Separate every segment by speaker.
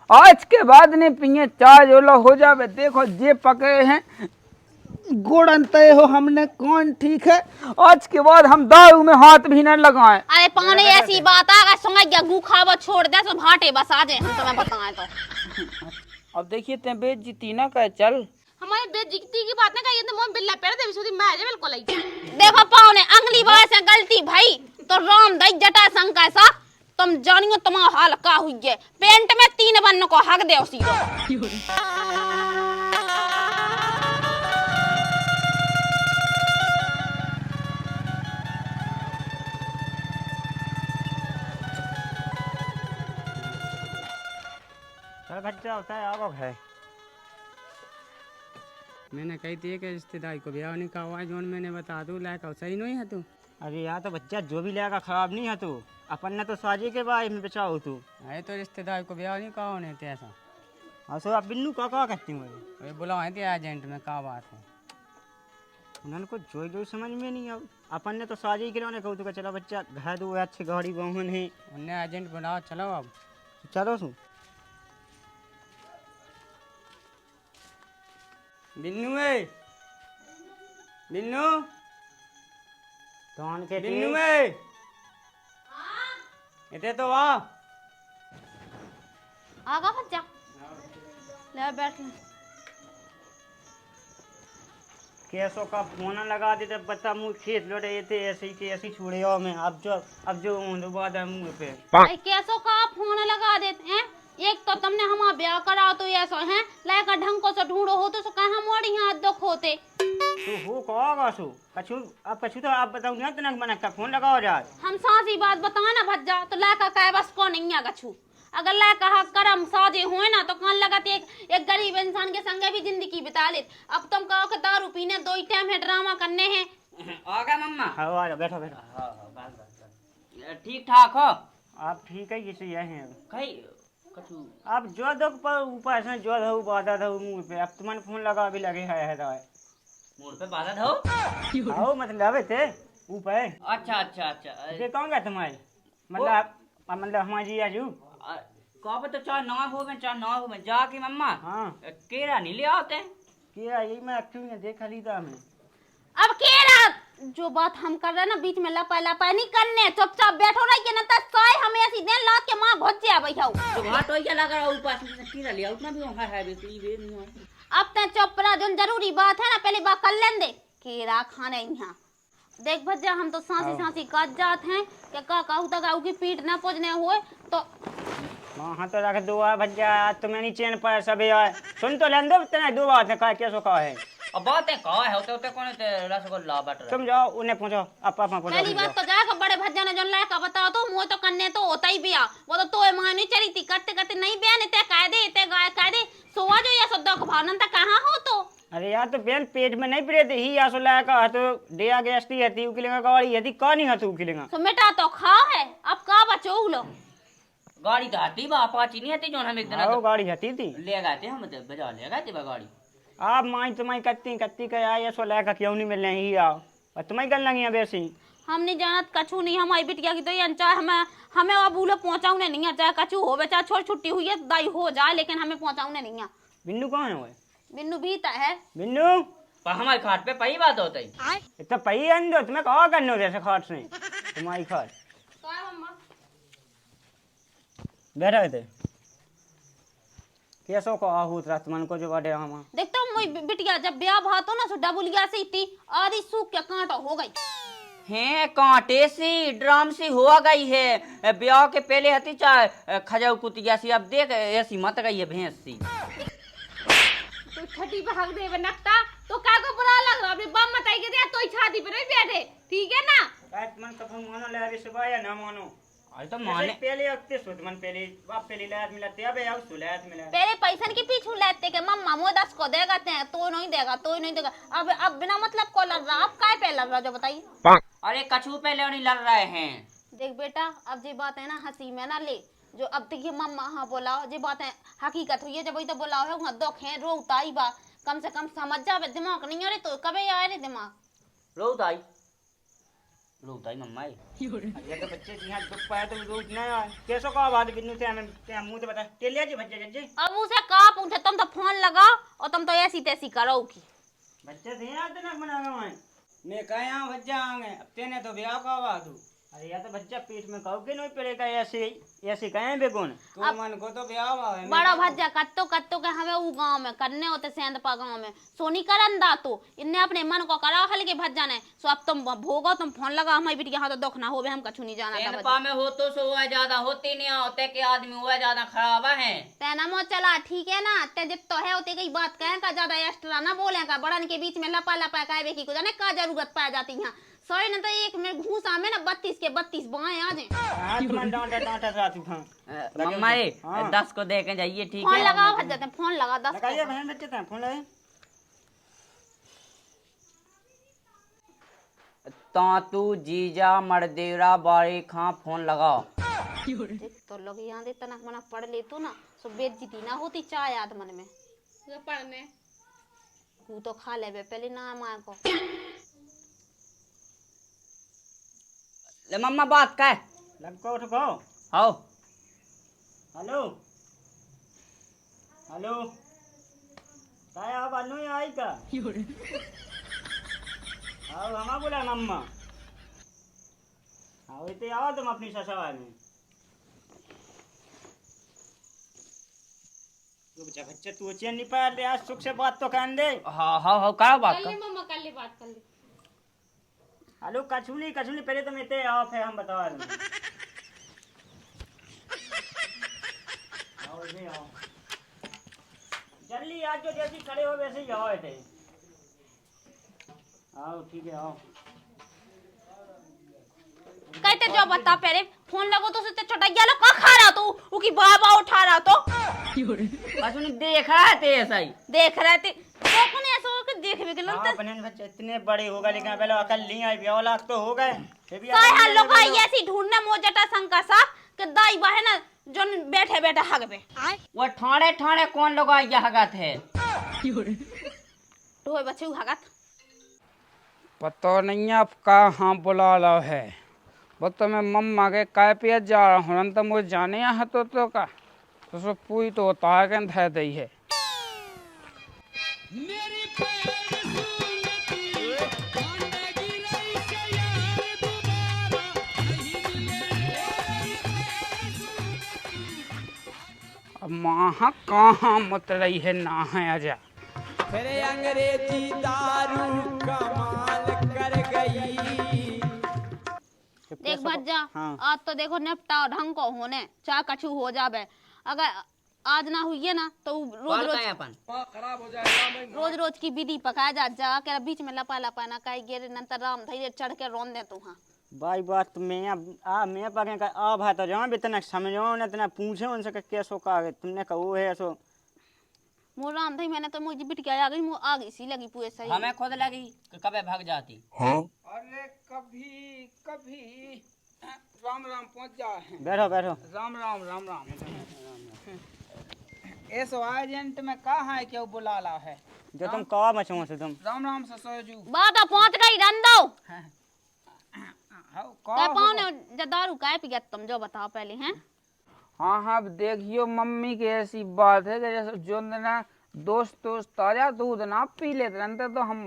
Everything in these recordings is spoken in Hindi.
Speaker 1: आज के बाद ने पिए चाय जोला हो जावे। देखो जे पकड़े हैं गुड़ तय हो हमने कौन ठीक है। आज के बाद हम दारू में हाथ भी न लगाएं।
Speaker 2: अरे पानी ऐसी बात है, अगर सुंगा या गू खावा छोड़ दे तो भाटे बस आ जाए, हम तुम्हें बताएं तो।
Speaker 1: अब देखिए ते बेइज्जती ना कर चल।
Speaker 3: हमारे बेइज्जती की बात ना कहिए तो मोह बिल्ला पेड़ दे सुधी मैं बिल्कुल आई।
Speaker 2: देखो पाओ ने अगली बार से गलती भाई तो राम दई जटा संग सा तुम जानियो तुम्हारा हाल का हुई है। पेंट में 3 बन्न को हक दे उसी को।
Speaker 4: चल बच्चा होता है आओ है।
Speaker 5: मैंने कही थी कि रिश्तेदारी को ब्याह नहीं का हुआ है, जोन मैंने बता दूँ लायक सही नहीं है तू।
Speaker 4: अरे यार तो बच्चा जो भी लेगा खराब नहीं है तू, अपन ने तो साजी के बारे में बचाओ तू।
Speaker 5: अरे तो रिश्तेदारी को ब्याह नहीं कहा होने थे ऐसा।
Speaker 4: हाँ सो अब बिन्नू का कहती हूँ
Speaker 5: अरे बुलाए थे एजेंट में क्या बात है।
Speaker 4: उन्होंने को जो जो समझ में नहीं अब अपन ने तो साजी के लिए कहू तो चलो बच्चा घर दो अच्छे गाड़ी वाहन है।
Speaker 5: उन्हें एजेंट बुलाओ चलो अब।
Speaker 4: चलो सू
Speaker 5: बिन्नू है बिन्नू
Speaker 4: कौन के
Speaker 5: बिन्नू है इतने तो वाह
Speaker 2: आगा बच्चा ले बैठ ले।
Speaker 4: कैसो का फोन लगा दे तब बता मुँह खेत लौटे थे ऐसे ही के ऐसे छोड़े आओ मैं अब जो बाद है मुँह पे
Speaker 2: कैसो का आप फोन लगा देते हैं। एक तो तुमने हमारा ब्याह करा तो ऐसा है लायक ढंग को से ढूंढो हो तो कहा मोड़ी यहाँ दुख होते।
Speaker 4: तू हो कहोगा सो कछु अब कछु तो आप बताऊँ ना तना मना का फोन लगाओ जा।
Speaker 2: हम सासी बात बताए ना भज्जा तो लायका का बस को नहीं है कछु। अगर लायका हक करम साजे हुए ना तो कौन लगत एक गरीब इंसान के संगे भी जिंदगी बिता ले। अब तुम कहो कि दारू पीने 2 टाइम है ड्रामा करने हैं।
Speaker 1: आ गया मम्मा।
Speaker 4: हाँ आ जाओ बैठो बैठो।
Speaker 1: ठीक ठाक हो
Speaker 4: आप ठीक है किसी यह हैं
Speaker 1: कहीं कछु।
Speaker 4: आप जो दो पर ऊपर से जो दो बाधा दो मुंह पे अब तुम्हारे फोन लगा भी लगे है तो
Speaker 1: मुड़ पे बाधा दो।
Speaker 4: आओ मतलब थे ऊपर।
Speaker 1: अच्छा अच्छा अच्छा
Speaker 4: ये कौन का तुम्हारे मतलब हमारी आजू
Speaker 1: कहाँ पे तो चार ना हो में जाके मम्मा
Speaker 4: हाँ
Speaker 1: केरा नहीं ले आते
Speaker 4: क्या यही मैं क्यों नहीं देख खरीदा मैं।
Speaker 2: अब केरा जो बात हम कर रहे हैं ना बीच में लपा नहीं करने चुपचाप बैठो रही के ना साय हमें ऐसी देन लात के मां घुस जा भैया
Speaker 1: तो घाट हो क्या लगा रहा ऊपर से केरा लिया उतना भी है बेसी वे नहीं है।
Speaker 2: अब ते चुप रहा जो जरूरी बात है ना पहले बात कर लें दे केरा खाने यहाँ देख भज्जा हम तो सांसी काट जात हैं कि का कहू तक की पीठ न पहुंचने हुए तो
Speaker 4: हाँ तो रख दो भज्जा तो मैं नहीं चैन पाया सब यार सुन तो लेंदे इतना दो बात है का कैसो का है।
Speaker 1: अब बातें कहा है होते कौन रसगुल्ला बट रहा
Speaker 4: तुम जाओ उन्हें पहुंचो अपा पहुंचो।
Speaker 2: पहली बात तो जाएगा बड़े भज्जा ने जो लायका बताओ तो मुँह तो करने तो होता ही बिया वो तो मां नहीं चली थी करते करते नहीं बयान ते कायदे ते गाय कायदे सोवा जो या सद्दा भानन तक कहाँ हो तो।
Speaker 4: अरे यार तो बेन पेट में नहीं पड़े थे ही आसो लाया का तो डेया गैसती है ती उकिलेगा गाड़ी है ती का नहीं है तू उकिलेगा
Speaker 2: तो मिटा तो खा है अब का बचो लो
Speaker 1: गाड़ी तो आती बा अपाची नहीं आती जो हम एक दिन
Speaker 4: आओ गाड़ी हती थी
Speaker 1: ले गए थे हम तो बजा ले गए थे गाड़ी।
Speaker 4: आप माई तुम्हारी कत्ती का आया सो लाया का क्यों नहीं मिल रही ही आओ और तुम्हारी गल लगी है वैसी
Speaker 2: हम नहीं जानत कछु नहीं हमारी बिटिया की तो ये चाहे हमें अब भूले पहुंचाऊ नहीं है चाहे कछु हो चाहे छोड़ छुट्टी हुई है दाई हो जाए लेकिन हमें पहुंचाऊ नहीं है।
Speaker 4: बिन्नू कौन है वो
Speaker 2: बिन्नू भीता है
Speaker 4: बिन्नू
Speaker 1: पर हमारे खाट पे पही बात होता है
Speaker 4: इतना पही अंदर तुम्हें कहा करने हो जैसे खाट से तुम्हारी खाट बैठा थे कैसो को आहूत रात मन को जो बड़े हम
Speaker 2: देखता हूँ मैं बिटिया जब ब्याह भातो ना सुड्डा बुलिया से इतनी आधी सूख के कांटा हो गई
Speaker 1: हैं कांटे सी ड्राम सी हुआ गई है ब्याह के पहले हती चाहे खजाऊ कुतिया सी अब देख ऐसी मत गई है भैंस सी
Speaker 3: तो छठी पे हक दे नकता तो का को बुरा लग रहा अपने बम मताई के दे तो छाती पे नहीं बैठे ठीक है ना
Speaker 4: मन कब मानो ले अभी सुबह या ना मानो
Speaker 1: अरे तो माने
Speaker 4: पहले अक्ते सुध मन पहले बाप पहले लायत मिलते अब यार सुलायत मिला
Speaker 2: पहले पैसा के पीछू लेते के मम्मा मो 10 को देगा ते तो नहीं देगा अब बिना मतलब को लड़ रहा अब काय पे लड़ रहा जो बताइए।
Speaker 1: अरे कछू पे नहीं लड़ रहे हैं।
Speaker 2: देख बेटा अब जी बात है ना हंसी में ना ले जो अब देखिए मम्मा हाँ बोलाओ जी बात है हकीकत हुई है जब वही तो बोलाओ है वहाँ दुख है रोता ही बा कम से कम समझ जावे दिमाग नहीं अरे तो कभी आए रे दिमाग
Speaker 1: रोताई
Speaker 4: रोता ही मम्मा ये तो बच्चे जी हां दुख पाए तो रोज ना कैसो का बात बिन्नू ते मुंह ते बता टेलिया जी भज्जा जज्जे
Speaker 2: अब उसे का पूछे, तुम तो फोन लगाओ और तुम तो ऐसी तैसी करो की।
Speaker 4: बच्चे थे याद ना बनावे मैं
Speaker 5: कहा भज्जा आगे अब तेने तो ब्याह का आवाज
Speaker 4: अरे यार तो बच्चा पेट में खाओ के नहीं पड़ेगा ऐसे ऐसे कहें बेगुन
Speaker 5: तू मन को तो ब्याह हुआ है
Speaker 2: बड़ा भज्जा कत्तो के हमें वो गांव में करने होते सेंधपा गांव में सोनी करन दा तो इन्ने अपने मन को करा हल्के भज्जा ने। सो अब तुम भोगो, तुम फोन लगा हमारी बिटिया हां तो दुख ना होवे, हम कछु नहीं जाना था
Speaker 6: पा में हो तो सो हुआ ज्यादा होती नहीं होते के आदमी हुआ ज्यादा खराब है।
Speaker 2: तेना मो चला ठीक है ना, ते जब तो है होते कई बात कहें का ज्यादा एक्स्ट्रा ना बोले का, बड़न के बीच में लपा लपा कहवे की को जाने का जरूरत पा जाती है। सोई न तो एक में घूसा में ना 32 के 32 बाएं आ जाए।
Speaker 4: हां तुम डांटा साथी हां
Speaker 6: मम्मा ये 10 को दे के जाइए ठीक
Speaker 2: फोन
Speaker 6: है।
Speaker 2: लगाओ भज्जा, ते फोन लगा 10
Speaker 4: लगाइए बहन बच्चे थे फोन लगे
Speaker 6: तू जीजा मरदेरा बारी खां फोन लगाओ।
Speaker 2: तो लोग यहाँ दे तनक मना पढ़ ले तो ना सो बेइज्जती ना होती चाह याद मन में
Speaker 3: तो पढ़ने
Speaker 2: तू तो खा ले बे पहले ना मार को।
Speaker 6: ले मम्मा बात का है
Speaker 4: लग को उठो
Speaker 6: आओ
Speaker 4: हेलो हेलो काय आप अनु आई का आओ हमा बोला मम्मा आओ इते आओ तुम अपनी ससुराल में बच्चा बच्चे तू चैन नहीं पार ले आज सुख से बात तो कर दे।
Speaker 6: हाँ का बात
Speaker 3: कर
Speaker 6: का
Speaker 3: ले मम्मा, कर ले बात कर ले।
Speaker 4: हेलो कछुली पहले तुम इते आओ फिर हम बता दें। आओ इधर आओ जल्दी आज जो जैसे खड़े हो वैसे ही आओ इधर आओ ठीक है आओ
Speaker 2: कहते जो बता पहले फोन लगो तो उससे छोटा गया लो का खा रहा तू उकी बाबा उठा रहा तो
Speaker 6: बस उन्हें देखा है ते ऐसा ही
Speaker 2: देख रहे थे तो कौन ऐसा हो के देख भी गलन
Speaker 4: हाँ बहन बच्चे इतने बड़े हो गए लेकिन पहले अकल नहीं आई 20 लाख तो हो गए फिर भी
Speaker 2: काय
Speaker 4: अकल
Speaker 2: हाल
Speaker 4: नहीं
Speaker 2: लोग
Speaker 4: आई,
Speaker 2: ऐसी ढूंढने मोजटा संका सा कि दाई बा है ना जो बैठे बैठे हग पे
Speaker 6: वो ठाणे ठाणे कौन लोग यहाँ थे
Speaker 2: तो बच्चे हगत
Speaker 1: पता नहीं आप कहाँ बुला लो है वो तो मैं मम्मा के काय पे जा रहा हूँ तो मुझे जाने यहाँ तो का तो सो पूरी तो उतार के धर दी है। अब माँ कहाँ मत रही है ना है आजा
Speaker 7: फिर अंग्रेजी दारू कमाल कर गई।
Speaker 2: देख भज्जा
Speaker 4: हाँ।
Speaker 2: आज तो देखो निपटा ढंग को होने चाह कछु हो जावे, अगर आज ना हुई है ना तो रोज रोज की विधि पकाया जा के बीच में लपा लपा ना कहीं गिर नंतर राम धैर्य चढ़ के रोन दे तू। हाँ
Speaker 4: भाई बात तो मैं पके का आ भाई तो जाओ इतना समझो ना इतना पूछे उनसे कि कैसो का तुमने कहो है ऐसो
Speaker 2: मोर राम धई मैंने तो मुझे बिटिया आ गई, मुझे आ गई सी लगी पूरे सही
Speaker 6: हमें खुद लगी कि कबे भाग जाती।
Speaker 1: अरे कभी कभी राम राम पहुंच जा है।
Speaker 4: बैठो बैठो
Speaker 1: राम राम राम राम ऐसो एजेंट में कहा है क्यों बुला ला है
Speaker 4: जो तुम कहा मचो से तुम
Speaker 1: राम ससुरजू
Speaker 2: बात पहुंच गई रंदो
Speaker 1: कहा
Speaker 2: पाँव ने दारू काय पी गया तुम जो बताओ पहले हैं।
Speaker 1: हाँ अब देखियो मम्मी की ऐसी बात है कि जैसे जो ना दोस्त ताजा दूध ना पी लेते रहते तो हम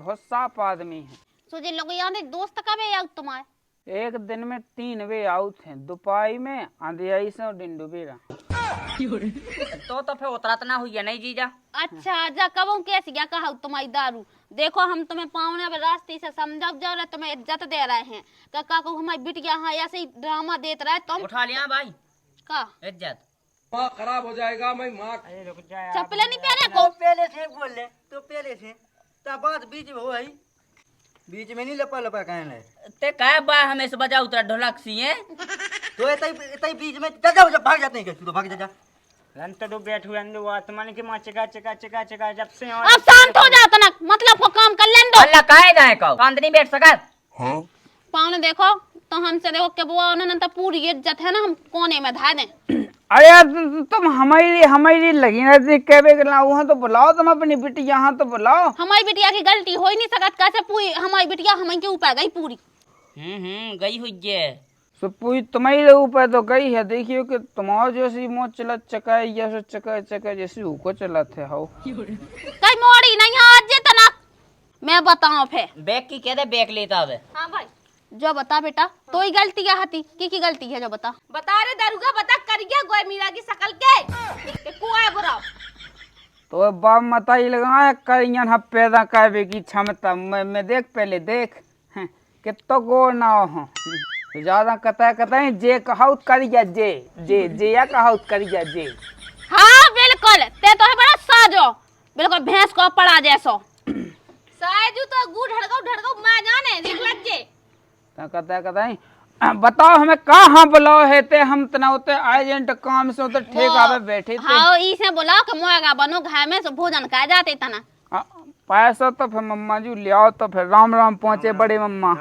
Speaker 1: बहुत साफ आदमी हैं।
Speaker 2: सोचे लोग यहाँ दे दोस्त कब है तुम्हारे
Speaker 1: एक दिन में 3 वे आउट हैं, दोपहर में अंधियाई से और डिंडू बेरा।
Speaker 6: तो फिर उतरा ना हुई है नहीं जीजा।
Speaker 2: अच्छा जा कब कैसे क्या कहा तुम्हारी दारू देखो हम तुम्हें पावने अब रास्ते से समझा जा रहे तुम्हें इज्जत दे रहे हैं काका को हमारी बिटिया हाँ ऐसे ही ड्रामा देते रहे तुम
Speaker 6: उठा लिया भाई
Speaker 2: का
Speaker 6: इज्जत
Speaker 7: माँ खराब हो जाएगा मैं माँ
Speaker 4: अरे रुक जा
Speaker 2: चप्पलें नहीं पहने को
Speaker 8: पहले से बोल ले तो पहले से ता बात बीच में हो है बीच में नहीं लपा लपा कहने
Speaker 6: ते काय बा हमें से बजा उतरा ढोलक सी है
Speaker 8: तो इतई बीच में जा भाग जाते हैं तू तो भाग जा
Speaker 4: रन तो बैठू अंदर आत्मा ने कि मां चका चका चका चका जब से
Speaker 2: अब शांत हो जा तनक मतलब को काम कर लें दो
Speaker 6: अल्लाह काहे जाए को कांद नहीं बैठ सकत।
Speaker 2: पावने देखो तो हमसे देखो के बुआ उन्होंने तो पूरी इज्जत है ना हम कोने में धा दें।
Speaker 1: अरे यार तुम हमारी लगी ना थी कहवे करना वहाँ तो बुलाओ, तुम अपनी बिटी यहाँ तो बुलाओ।
Speaker 2: हमारी बिटिया की गलती हो ही नहीं सकत कैसे पूरी हमारी बिटिया हमारे के ऊपर गई पूरी
Speaker 6: गई हुई है।
Speaker 1: सो पूरी तुम्हारे ऊपर तो गई है। देखियो कि तुम्हारा जैसी मोह चलत चकाए या सो चका चका जैसी ऊको चलत है हो।
Speaker 2: कई मोड़ी नहीं आज तना मैं बताऊं फिर
Speaker 6: बैग की कहते बैग लेता है।
Speaker 3: हाँ भाई
Speaker 2: जो बता बेटा तो ही गलती है हती की गलती है जो बता।
Speaker 3: बता रे दारुगा बता कर गया गोय मीरा की शकल के कुआ है बुरा।
Speaker 1: तो बाप मता ही लगाए करियन हम पैदा करवे की क्षमता मैं देख पहले देख कितो गोर ना हो ज्यादा कता जे कहाउ करिया जे या कहाउ करिया जे।
Speaker 2: हाँ बिल्कुल ते तो है बड़ा साजो बिल्कुल भैंस को पड़ा जैसो।
Speaker 3: साजू तो गु ढड़काऊ मैं जाने देख लग जे।
Speaker 1: कता बताओ हमें कहाँ बुलाओ है ते हम तना उते एजेंट काम से उते ठेका पे बैठे थे।
Speaker 2: हाँ इसे बुलाओ कि मोएगा बनो घर में से भोजन खा जाते तना।
Speaker 1: पैसा तो फिर मम्मा जी ले आओ तो फिर राम राम पहुँचे बड़े मम्मा।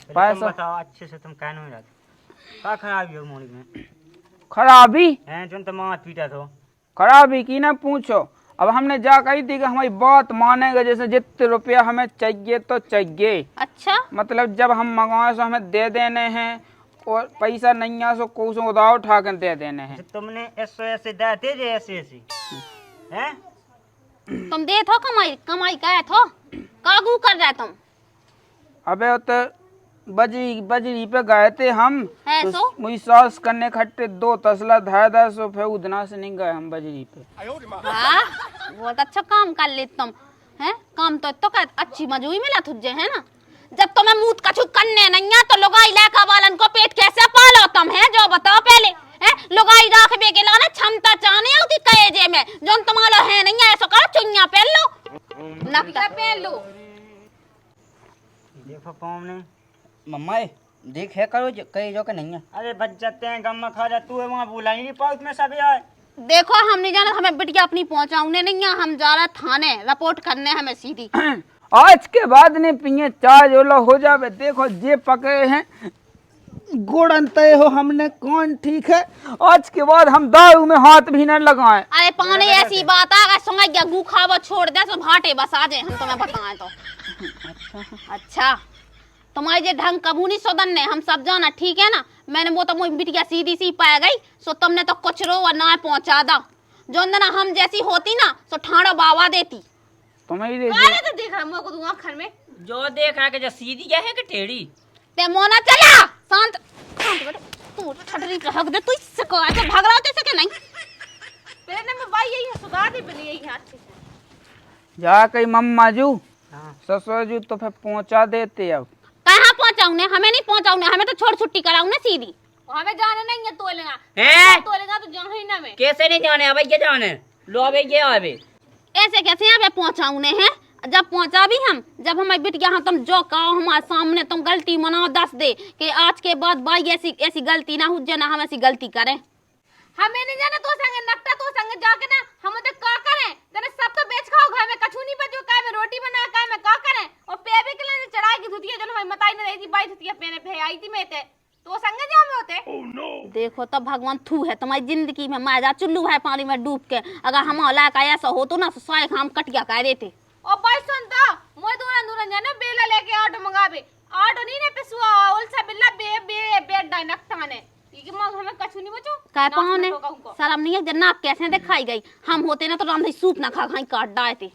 Speaker 4: तुम बताओ अच्छे से तुम कहने में जाते का खराबी हो मोड़ी में?
Speaker 1: खराबी
Speaker 4: हैं जो तुम मात पीटा तो
Speaker 1: खराबी की ना पूछो। अब हमने जा कही थी कि हमारी बात मानेगा जैसे जितने रुपया हमें चाहिए तो चाहिए।
Speaker 2: अच्छा
Speaker 1: मतलब जब हम मंगवाए सो हमें दे देने हैं और पैसा नहीं आ सो को उधार उठा कर दे देने हैं।
Speaker 4: तुमने ऐसे देते जे ऐसे हैं
Speaker 2: तुम दे थो कमाई का थो कागू कर रहे तुम।
Speaker 1: अबे तो बजरी पे गए थे हम
Speaker 2: है
Speaker 1: तो
Speaker 2: सो?
Speaker 1: मुझी सास करने खट्टे 2 तसला धार सो फिर उधना से नहीं गए हम बजरी पे।
Speaker 2: वाह बहुत अच्छा काम कर ले तुम हैं। काम तो कर अच्छी मजूरी मिला तुझे है ना। जब तुम्हें मूत कछु करने नहीं है तो लुगाई लेका वालन को पेट कैसे पालो तुम है जो बताओ पहले है। लुगाई राख बे के लाना क्षमता चाहने होती कहे जे में जो तुम्हारा है नहीं है ऐसा करो चुन्या पहन लो नक्का पहन लो।
Speaker 4: देखो पाँव ने
Speaker 6: मम्मा देख है करो कहीं जो के नहीं है।
Speaker 4: अरे बच जाते हैं गम में खा जा तू है वहाँ बुला ही नहीं पाओ में सब यार।
Speaker 2: देखो हम नहीं जाना हमें बिटिया अपनी पहुंचाऊंगे नहीं है। हम जा रहे थाने रिपोर्ट करने हमें सीधी।
Speaker 1: आज के बाद ने पिए चाय जोला हो जावे। देखो जे पकड़े हैं गुड़ अंतय हो हमने कौन ठीक है। आज के बाद हम दारू में हाथ भी न लगाएं।
Speaker 2: अरे पाने ऐसी बात आ गई सुंगा या गू खावा छोड़ दे तो भाटे बस आ जाए हम तुम्हें बताएं तो। अच्छा तुम्हारी जे ढंग कबू नहीं सोदन ने हम सब जाना ठीक है ना। मैंने वो तो मुझे बिटिया सीधी सी पाया गई सो तुमने तो कुछ रो और ना पहुंचा दा जो ना हम जैसी होती ना तो ठाणो बावा देती।
Speaker 1: तुम्हारी
Speaker 3: तो देख रहा मैं को दूंगा खर में
Speaker 6: जो देख रहा जो सीधी क्या है कि टेढ़ी
Speaker 2: ते मोना चला शांत बेटा तू छटरी पे हक दे तू इससे को ऐसे भाग रहा होते से नहीं।
Speaker 3: पहले ना मैं भाई यही है सुधार दे पहले यही अच्छे से
Speaker 1: जा कही मम्मा जू
Speaker 4: हाँ।
Speaker 1: ससुर जू तो फिर पहुंचा देते। अब
Speaker 2: कहाँ पहुंचाऊं ने हमें नहीं पहुंचाऊं ने हमें तो छोड़ छुट्टी कराऊं ना सीधी।
Speaker 3: हमें जाना नहीं है तोलेगा
Speaker 6: हैं?
Speaker 3: तोलेगा तो जाना ही ना मैं
Speaker 6: कैसे नहीं जाने अब ये जाने लो अब ये आवे
Speaker 2: ऐसे कैसे यहाँ पे पहुंचाऊं ने हैं। जब पहुंचा भी हम जब हमारी बिटिया हाँ तुम जो कहो हमारे सामने तुम गलती मनाओ दस दे कि आज के बाद भाई ऐसी गलती ना हो ना हम ऐसी गलती करें।
Speaker 3: हमें नहीं जाना तो संग नकटा तो संग जाके ना हम तो का करें तेरे सब तो बेच खाओ घर में कछु नहीं बचो काय में रोटी बना काय में का करें और पेबे के लिए चढ़ाई की धुतिया जन हमें मताई न रही थी बाई धुतिया पेने पे आई थी मैं तो संग जाओ में होते।
Speaker 2: देखो तब भगवान थू है तुम्हारी जिंदगी में माया चुल्लू है पानी में डूब के अगर हम औला का ऐसा हो तो ना स्वाय हम कटिया कह देते।
Speaker 3: ओ भाई सुनता मोय दूरन दूरन जाने बेला लेके ऑटो मंगावे ऑटो नहीं ने पेसुआ ओलसा बिल्ला बे बे बेड डाई नकटा ने ये मां हमें कछु नहीं बचो
Speaker 2: काय पाओ ने शर्म नहीं है जन्ना कैसे दिखाई गई हम होते ना तो राम सूप ना खा खाई काट डाए थे।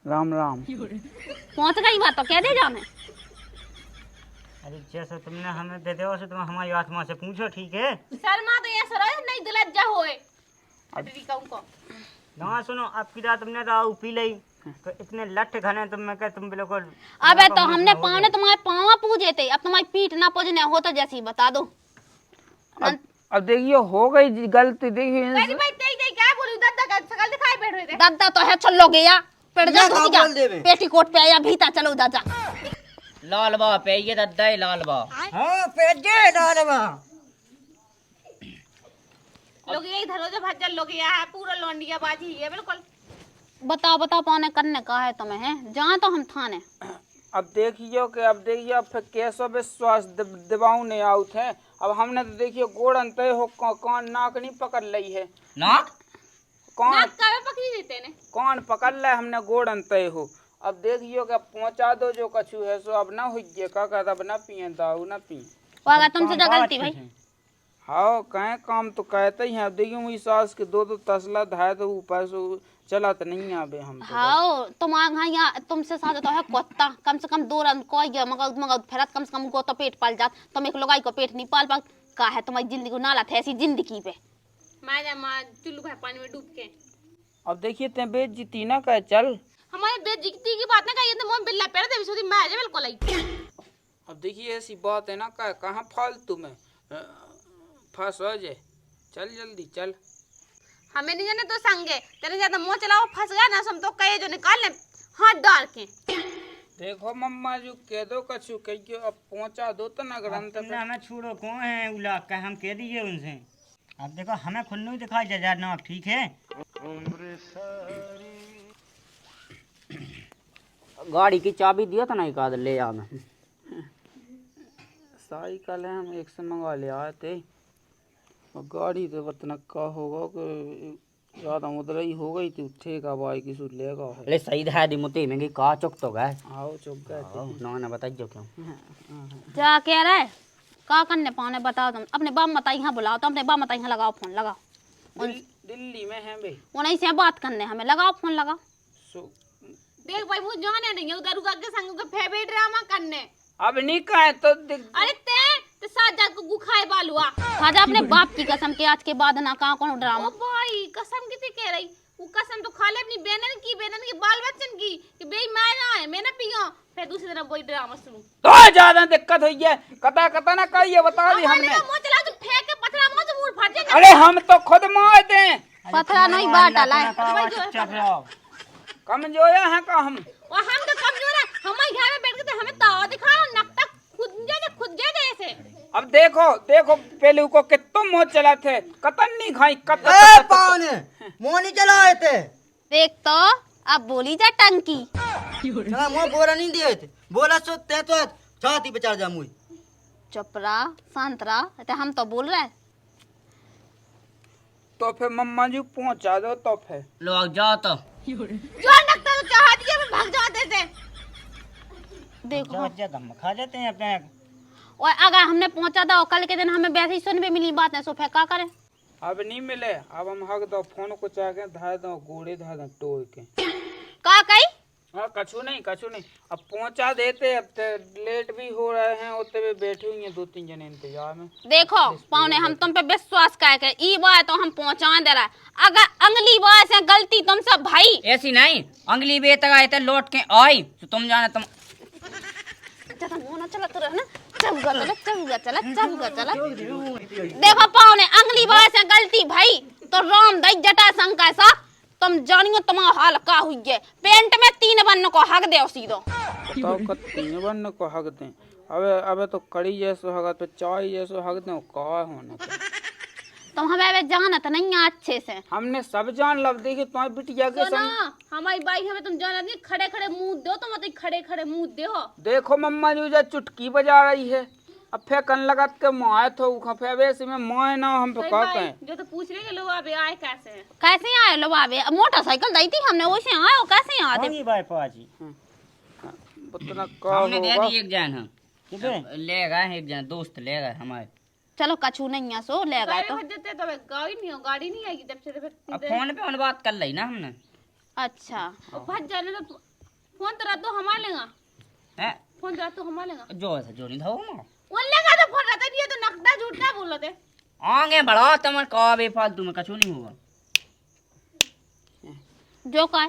Speaker 1: राम राम
Speaker 2: पहुंच गई बात तो कह दे जाने।
Speaker 4: अरे जैसे तुमने हमें दे दो तुम हमारी आत्मा से पूछो ठीक है।
Speaker 3: शर्मा तो ये सर नहीं दिलज्जा होए अटरी कहूं को
Speaker 4: ना सुनो अब की रात तुमने दारू पी ली तो इतने लठ घने तुम मैं कह तुम बिल्कुल।
Speaker 2: अबे तो हमने पाने तुम्हारे पाँव पूजे थे अब तुम्हारी पीठ ना पूजने हो तो जैसी बता दो।
Speaker 1: अब देखियो हो गई जी गलती। देखियो
Speaker 3: अरे भाई तेई क्या बोलू दद्दा का शकल दिखाई बैठ रहे थे
Speaker 2: दादा तो है चलो गया पेड़ जा
Speaker 8: क्या बोल देवे?
Speaker 2: पेटीकोट पे आया भीतर चलो दादा
Speaker 6: लाल बा पे ये दद्दा लाल बा
Speaker 8: हाँ पेजे डालवा
Speaker 3: लोग यही धरो जो भज्जल लोग यहाँ है पूरा लौंडिया बाजी है बिल्कुल।
Speaker 2: बताओ पाने करने का है तुम्हें है जहाँ तो हम थाने।
Speaker 1: अब देखियो कि अब फिर कैसो विश्वास दिवाऊ नहीं आउट है। अब हमने तो देखियो गोड़न तय हो कौन नाक नहीं पकड़ ली है
Speaker 6: नाक
Speaker 1: कौन
Speaker 3: नाक कावे पकड़ी देते ने
Speaker 1: कौन पकड़ ले हमने गोड़न तय हो। अब देखियो क्या पहुंचा दो जो कछु है सो अब ना हुई का कहता अब ना पिए दारू ना पिए।
Speaker 2: वो अगर तुमसे जो गलती भाई
Speaker 1: हाँ कहे काम तो कहते ही हैं। अब देखियो मेरी सास के दो तसला धाए तो ऊपर से चला तो नहीं आवे हम तो।
Speaker 2: हाँ तुम्हारे यहाँ तुमसे साथ तो है कुत्ता कम से कम 2 रन कोई गया मगर मगर फेरत कम से कम को तो पेट पाल जात तुम एक लोगाई को पेट नहीं पाल पा का है तुम्हारी जिंदगी को नाला थे ऐसी जिंदगी पे
Speaker 3: माँ चुल्लू भाई पानी में डूब के।
Speaker 1: अब देखिए ते बेइज्जती ना कहे चल।
Speaker 3: हमारे बेइज्जती की बात ना कही तो मोह बिल्ला पेड़ दे बिसोदी मैं जे बिल्कुल आई।
Speaker 1: अब देखिए ऐसी बात है ना कहे कहाँ फालतू में फंस हो जाए। चल जल्दी चल।
Speaker 3: हमें नहीं जाने तो संगे तेरे ज्यादा मुंह चलाओ फंस गया ना हम तो कहे जो निकाल ले हाथ डाल के।
Speaker 1: देखो मम्मा जो कह दो कछु कह के अब पहुंचा दो तो ना ग्रंथ पे।
Speaker 4: हमें छोड़ो कौन है उला का हम कह दीजिए उनसे। अब देखो हमें खुद नहीं दिखाई जा ना ठीक है।
Speaker 6: गाड़ी की चाबी दिया था ना एक आध ले आ मैं।
Speaker 1: साइकिल है हम एक से मंगा ले आए थे और गाड़ी तो बतना का होगा कि ज्यादा उधर ही हो गई थी ठेका भाई की सूट लेगा है।
Speaker 6: ले सही है दी मुते में कि का चुक तो गए।
Speaker 1: आओ चुप गए थे।
Speaker 6: ना ना बताइए क्यों।
Speaker 2: क्या कह रहा है का करने पाने बताओ तुम अपने बाप मता यहाँ बुलाओ तो अपने बाप मता यहाँ लगाओ फोन लगाओ।
Speaker 1: दिल्ली में है भाई
Speaker 2: उन्हीं से बात करने हमें लगाओ फोन लगाओ।
Speaker 3: देख भाई मुझे जाने नहीं है उधर उधर के संग के फेबे ड्रामा करने।
Speaker 1: अब नहीं कहे तो
Speaker 3: अरे ते साजा को गुखाए बालुआ
Speaker 2: खाजा अपने बाप की कसम के आज के बाद ना कहाँ कौन ड्रामा।
Speaker 3: ओ भाई कसम कितनी कह रही वो कसम तो खा ले अपनी बहनन की बाल बच्चन की कि बेई मैं ना है मैं ना पियो फिर दूसरी तरफ वही ड्रामा शुरू।
Speaker 1: तो ज्यादा दिक्कत हुई है कता ना कहिए बता दी हमने।
Speaker 3: मुंह चला तो फेंक के पथरा मुंह से मुंह फट जाएगा।
Speaker 1: अरे हम तो खुद मार दे
Speaker 2: पथरा नहीं बाटा लाए
Speaker 1: कमजोया है का हम
Speaker 3: और हम तो कमजोर है हमारे घर में बैठ के हमें ताव दिखाओ नकता खुद जे जैसे।
Speaker 1: अब देखो पहले को कितना मोह चला थे कतन नहीं खाई
Speaker 8: पावने मुंह नहीं चलाए थे।
Speaker 2: देख तो अब बोली जा टंकी
Speaker 8: चला मुंह बोला नहीं दिए थे बोला सो ते तो छाती पे चढ़ जा मुई।
Speaker 2: चुपरा संतरा तो हम तो बोल रहे
Speaker 1: तो फिर मम्मा जी पहुंचा दो तो फिर
Speaker 6: लोग जाओ तो
Speaker 3: जो नकता तो चाहा दिया मैं भाग जाते थे।
Speaker 2: देखो
Speaker 4: दम खा जाते हैं अपने।
Speaker 2: और अगर हमने पहुंचा था और कल के दिन हमें वैसे ही सुन पे मिली बात है सो फिर क्या करें।
Speaker 1: अब नहीं मिले अब हम हक दो फोन को चाह के धाय दो गोड़े धाय दो टोय के
Speaker 2: का कही
Speaker 1: हाँ कछु नहीं अब पहुंचा देते अब तो लेट भी हो रहे हैं उतने पे बैठे हुई हैं 2-3 जने इंतजार में।
Speaker 2: देखो पाउने हम तुम पे विश्वास कर ई बार तो हम पहुंचा दे रहा है अगर अगली बार से गलती तुम सब भाई
Speaker 6: ऐसी नहीं अगली बेत आए थे लौट के आई तो तुम जाने तुम
Speaker 2: चला तो रहना चल देखो पाउने अगली बार से गलती भाई तो राम दई जटा शंकर सा तुम जानियो तुम्हारा हाल का हुई है पेंट में 3 बन्न को हक दे सीधो
Speaker 1: बताओ कत 3 बन्न को हक दें। अबे तो कड़ी जैसो हक तो चाय जैसो हक दें का होने
Speaker 2: तुम हमें जानत नहीं है अच्छे से।
Speaker 1: हमने सब जान लब देखी तुम्हारी बिटिया के संग
Speaker 3: हमारी बाई हमें तुम जाना नहीं खड़े खड़े मुंह दो तो मतलब खड़े मुंह दो।
Speaker 1: देखो मम्मा जी जो चुटकी बजा रही है अब फिर कन लगत के माए तो खफे वैसे में माए ना हम पे का कहें
Speaker 3: जो तो पूछ रहे लो अबे आए
Speaker 2: कैसे आए लो बाबे मोटरसाइकिल दी थी हमने वैसे आए कैसे आते
Speaker 4: भाई पाजी
Speaker 1: उतना का
Speaker 6: हमने दे
Speaker 1: होगा
Speaker 6: दी एक जन ले गए एक जन दोस्त ले गए हमारे।
Speaker 2: चलो कछु नहीं है सो ले गए तो
Speaker 3: गाड़ी नहीं आएगी जब से
Speaker 6: अब फोन पे उन बात कर ली ना हमने।
Speaker 2: अच्छा
Speaker 3: भज जाने तो फोन तो रात तो हमारे लेगा
Speaker 6: हैं
Speaker 3: फोन तो रात तो हमारे लेगा
Speaker 6: जो ऐसा जो नहीं था वो
Speaker 3: वो लेगा तो फोन रहता नहीं है तो नकदा झूठा बोल रहे थे
Speaker 6: आगे बढ़ा तुम का बेफालतू में कछु नहीं होगा
Speaker 2: जो का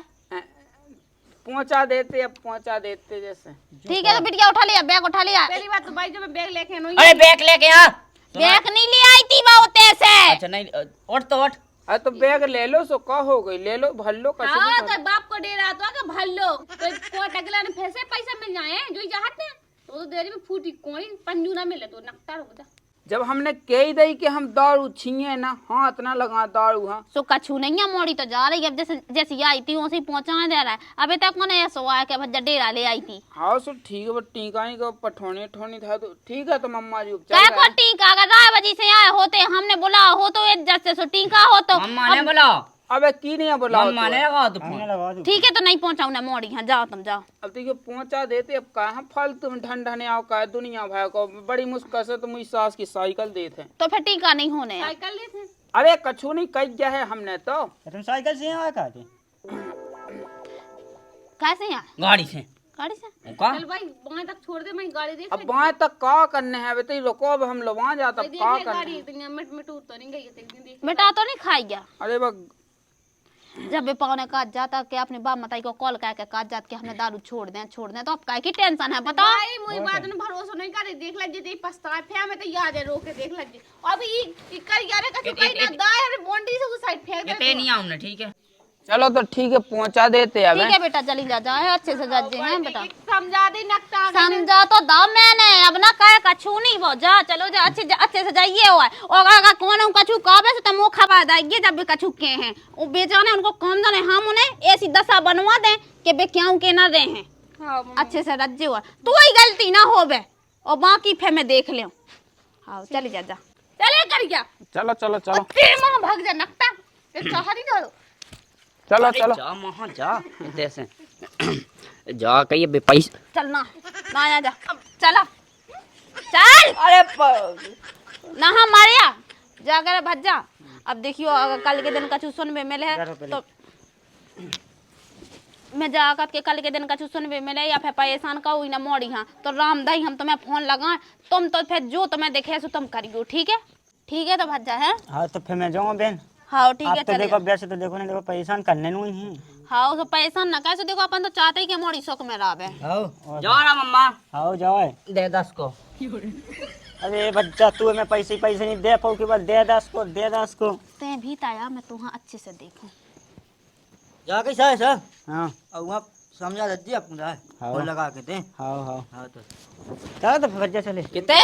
Speaker 1: पहुंचा देते जैसे
Speaker 2: ठीक है तो बिटिया उठा लिया बैग उठा लिया।
Speaker 3: पहली बात तो भाई जो मैं बैग लेके नहीं
Speaker 6: अरे बैग लेके आ
Speaker 2: बैग नहीं ले आई थी बहुत ऐसे।
Speaker 6: अच्छा नहीं उठ तो उठ
Speaker 1: अरे तो बैग ले लो सो का हो गई ले लो भर लो कछु
Speaker 3: हाँ तो बाप को दे रहा तो भर लो तो कोट अगला ने फिर से पैसा मिल जाए जो चाहते हैं तो देरी में फूटी कोई पंजू ना मिले तो नकता रुक जा।
Speaker 1: जब हमने कह दी कि हम दारू छीए ना हाथ ना लगा दारू हाँ
Speaker 2: सो कछु नहीं है मोड़ी तो जा रही है अब जैसी आई थी वैसे पहुंचा दे रहा है अभी तक मैंने ऐसा हुआ है कि भज्जा डेरा ले आई थी।
Speaker 1: हाँ सो ठीक है टीका ही को पठोनी था तो ठीक है तो मम्मा जी
Speaker 2: क्या को टीका अगर 9 बजे से आए होते हमने बुला हो तो जैसे सो टीका हो तो
Speaker 6: मम्मा ने बुलाओ
Speaker 1: अबे की नहीं बुलाओ
Speaker 6: मम्मा ने लगाओ तो
Speaker 4: हमने
Speaker 6: फोन।
Speaker 4: लगा दो।
Speaker 2: ठीक है तो नहीं पहुंचाऊ ना मोड़ी, हाँ जाओ तुम जाओ।
Speaker 1: अब देखिए पहुंचा देते, अब कहाँ फालतू में ढन आओ का दुनिया भाई को बड़ी मुश्किल से तो मुझी सास की साइकिल देते।
Speaker 2: तो फिर टीका नहीं होने।
Speaker 3: साइकिल ले थे
Speaker 1: अरे कछु नहीं कह गया है हमने तो।
Speaker 4: तुम साइकिल से यहाँ कहा थे?
Speaker 2: कैसे यहाँ
Speaker 6: गाड़ी से।
Speaker 2: गाड़ी से?
Speaker 6: का
Speaker 3: चल भाई वहां तक छोड़ दे, मैं गाड़ी देख
Speaker 1: अब वहाँ तक का करने हैं बेटे, रुको अब हम लोग वहाँ जाते अब
Speaker 3: देख
Speaker 1: का
Speaker 3: ले
Speaker 1: करने
Speaker 3: गाड़ी
Speaker 1: हैं?
Speaker 3: इतनी मिट तो नहीं गई है, एक दिन
Speaker 2: बेटा तो नहीं खाई गया।
Speaker 1: अरे बा
Speaker 2: जब भी पौने काट जाता कि अपने बाप मताई को कॉल करके काट जात कि हमने दारू छोड़ दें तो अब काय की टेंशन है बताओ।
Speaker 3: भाई मुई बात ने भरोसा नहीं करे, देख लजे ते पछताए फे में तो याद है रोके देख लजे। अब ई कर यार कछु कहीं ना दाए अरे बोंडी से उस साइड फेंक दे।
Speaker 6: ये नहीं आऊं ना, ठीक है।
Speaker 1: चलो तो ठीक है पहुँचा देते अब।
Speaker 2: ठीक है बेटा चली जा जाए अच्छे से जजे हैं बेटा।
Speaker 3: समझा दे नक्ता
Speaker 2: समझा तो दाओ मैंने, अब ना कहे कछु नहीं वो जा चलो जा अच्छे से जाइए हुआ और अगर कौन कछु कहबे से तो मुंह खबा दाइए जब भी कछु के हैं वो बेचारे उनको कम जाने हम उन्हें ऐसी दशा बनवा दें कि बे क्यों के ना रहे हैं अच्छे से रज्जे हुआ तू ही गलती ना होबे और बाकी फे मैं देख ले। हाँ चली जा
Speaker 3: चले कर गया
Speaker 1: चलो चलो चलो
Speaker 3: तेरे मां भाग जा नक्ता ते चाहरी दो।
Speaker 1: चलो चलो
Speaker 6: जा वहाँ जा ऐसे जा कहिए बे पैसा।
Speaker 2: चलना ना आया जा चला चल।
Speaker 6: अरे
Speaker 2: ना हम मारिया जाकर भज जा। अब देखियो अगर कल के दिन कछु सुनबे मिले तो मैं जाकर के कल के दिन कछु सुनबे मिले या फिर परेशान का हुई ना मोड़ी हाँ तो राम दही हम तुम्हें फोन लगाए तुम तो फिर जो तुम्हें देखे सो तुम करियो ठीक है तो भज जा है।
Speaker 4: हाँ तो फिर मैं जाऊँ बहन।
Speaker 2: हाँ ठीक
Speaker 4: आप
Speaker 2: है
Speaker 4: तो
Speaker 2: चले
Speaker 4: देखो वैसे तो देखो नहीं देखो परेशान करने नहीं है।
Speaker 2: हाँ तो परेशान ना कैसे देखो अपन तो चाहते ही कि मोड़ी शौक में रावे।
Speaker 4: आओ
Speaker 6: जाओ ना मम्मा,
Speaker 4: आओ जाओ।
Speaker 6: दे 10 को।
Speaker 4: अरे बच्चा तू मैं पैसे नहीं दे पाऊ के बाद दे 10 को दे 10 को।
Speaker 2: ते भी ताया मैं तुहा अच्छे से देखूं।
Speaker 8: जा कैसा है सर?
Speaker 4: हाँ
Speaker 8: और वहाँ समझा दीजिए अपना
Speaker 4: हाँ।
Speaker 8: और लगा के दे।
Speaker 4: हाँ हाँ
Speaker 8: हाँ तो
Speaker 4: चलो तो बच्चा चले
Speaker 6: कितने?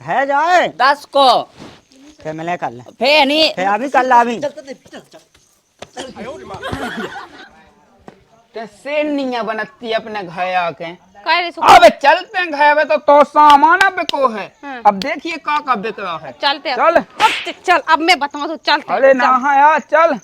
Speaker 4: है जाए
Speaker 6: 10 को।
Speaker 4: फिर मैं ले कर ले
Speaker 6: फे नहीं
Speaker 4: फिर अभी कर ला अभी।
Speaker 1: ते सेन नहीं है बनती अपने घर आके।
Speaker 2: कह रे
Speaker 1: अब चलते हैं घर में तो सामान बिको है। अब देखिए का बिक रहा है।
Speaker 2: चलते
Speaker 1: चल
Speaker 2: अब चल अब मैं बताऊं तो चलते
Speaker 1: अरे ना हाँ यार चल।